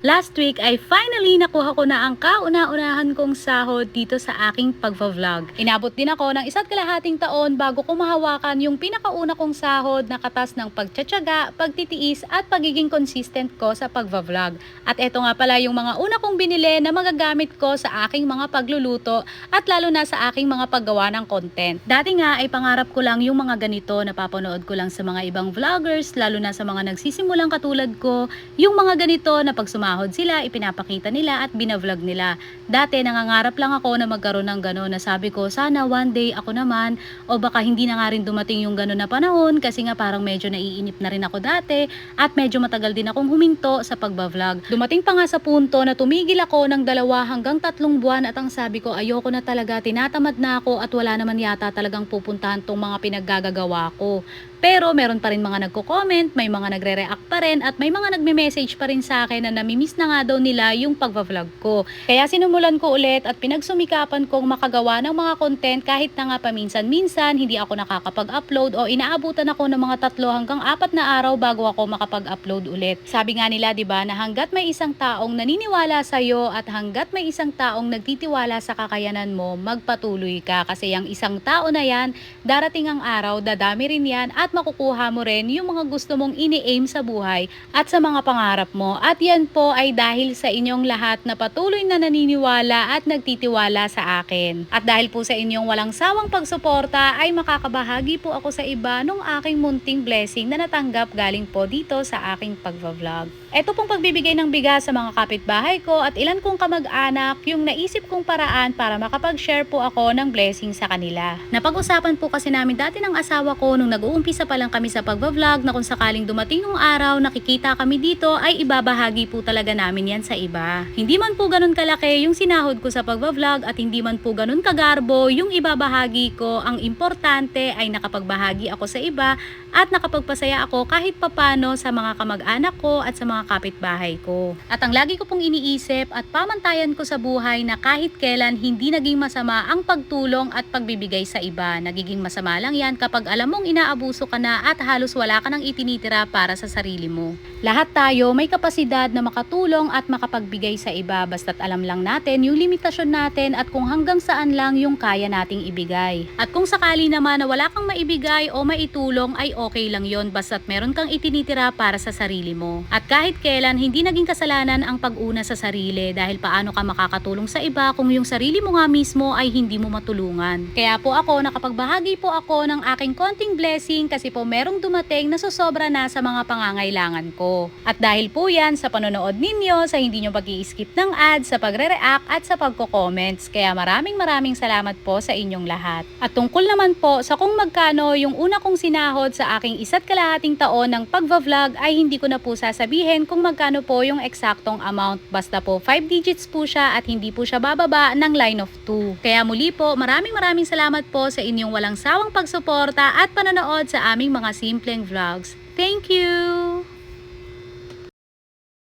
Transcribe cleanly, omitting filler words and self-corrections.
Last week ay finally nakuha ko na ang kauna-unahan kong sahod dito sa aking pagva-vlog. Inabot din ako ng 1.5 taon bago ko mahawakan yung pinakauna kong sahod na katas ng pagtsatsaga, pagtitiis at pagiging consistent ko sa pagva-vlog. At eto nga pala yung mga una kong binili na magagamit ko sa aking mga pagluluto at lalo na sa aking mga paggawa ng content. Dati nga ay pangarap ko lang yung mga ganito na papanood ko lang sa mga ibang vloggers, lalo na sa mga nagsisimulang katulad ko, yung mga ganito na pag sumahod sila, ipinapakita nila at binavlog nila. Dati nangangarap lang ako na magkaroon ng gano'n na sabi ko sana one day ako naman, o baka hindi na nga rin dumating yung gano'n na panahon kasi nga parang medyo naiinip na rin ako dati at medyo matagal din akong huminto sa pagba-vlog. Dumating pa nga sa punto na tumigil ako ng 2 hanggang 3 buwan at ang sabi ko ayoko na talaga, tinatamad na ako at wala naman yata talagang pupuntahan tong mga pinaggagawa ko. Pero meron pa rin mga nagko-comment, may mga nagre-react pa rin at may mga nagme-message pa rin sa akin na namimiss na nga daw nila yung pagva-vlog ko. Kaya sinumulan ko ulit at pinagsumikapan kong makagawa ng mga content kahit na nga paminsan-minsan hindi ako nakakapag-upload o inaabutan ako ng mga 3 hanggang 4 na araw bago ako makapag-upload ulit. Sabi nga nila 'di ba na hangga't may isang taong naniniwala sa iyo at hangga't may isang taong nagtitiwala sa kakayanan mo, magpatuloy ka kasi yung isang tao na yan, darating ang araw, dadami rin yan at makukuha mo rin yung mga gusto mong ini-aim sa buhay at sa mga pangarap mo. At yan po ay dahil sa inyong lahat na patuloy na naniniwala at nagtitiwala sa akin. At dahil po sa inyong walang sawang pagsuporta ay makakabahagi po ako sa iba nung aking munting blessing na natanggap galing po dito sa aking pagva-vlog. Ito pong pagbibigay ng bigas sa mga kapitbahay ko at ilan kong kamag-anak yung naisip kong paraan para makapag-share po ako ng blessing sa kanila. Napag-usapan po kasi namin dati ng asawa ko nung nag-uumpisa pa lang kami sa pagva-vlog na kung sakaling dumating yung araw nakikita kami dito ay ibabahagi po talaga namin yan sa iba. Hindi man po ganun kalaki yung sinahod ko sa pagva-vlog at hindi man po ganun kagarbo yung ibabahagi ko, ang importante ay nakapagbahagi ako sa iba at nakapagpasaya ako kahit papano sa mga kamag-anak ko at sa mga kapitbahay ko. At ang lagi ko pong iniisip at pamantayan ko sa buhay na kahit kailan hindi naging masama ang pagtulong at pagbibigay sa iba. Nagiging masama lang yan kapag alam mong inaabuso ka na at halos wala ka nang itinitira para sa sarili mo. Lahat tayo may kapasidad na makatulong at makapagbigay sa iba basta't alam lang natin yung limitasyon natin at kung hanggang saan lang yung kaya nating ibigay. At kung sakali naman na wala kang maibigay o maitulong ay okay lang yon basta't meron kang itinitira para sa sarili mo. At kahit kailan hindi naging kasalanan ang pag-una sa sarili dahil paano ka makakatulong sa iba kung yung sarili mo nga mismo ay hindi mo matulungan. Kaya po ako nakapagbahagi po ako ng aking konting blessing kasi po merong dumating na susobra na sa mga pangangailangan ko. At dahil po yan sa panonood ninyo, sa hindi nyo pag-i-skip ng ads, sa pagre-react at sa pagko-comments. Kaya maraming salamat po sa inyong lahat. At tungkol naman po sa kung magkano yung una kong sinahod sa aking 1.5 taon ng pagva-vlog ay hindi ko na po sasabihin kung magkano po yung eksaktong amount. Basta po 5 digits po siya at hindi po siya bababa ng line of 2. Kaya muli po maraming salamat po sa inyong walang sawang pagsuporta at panonood sa aming mga simpleng vlogs. Thank you!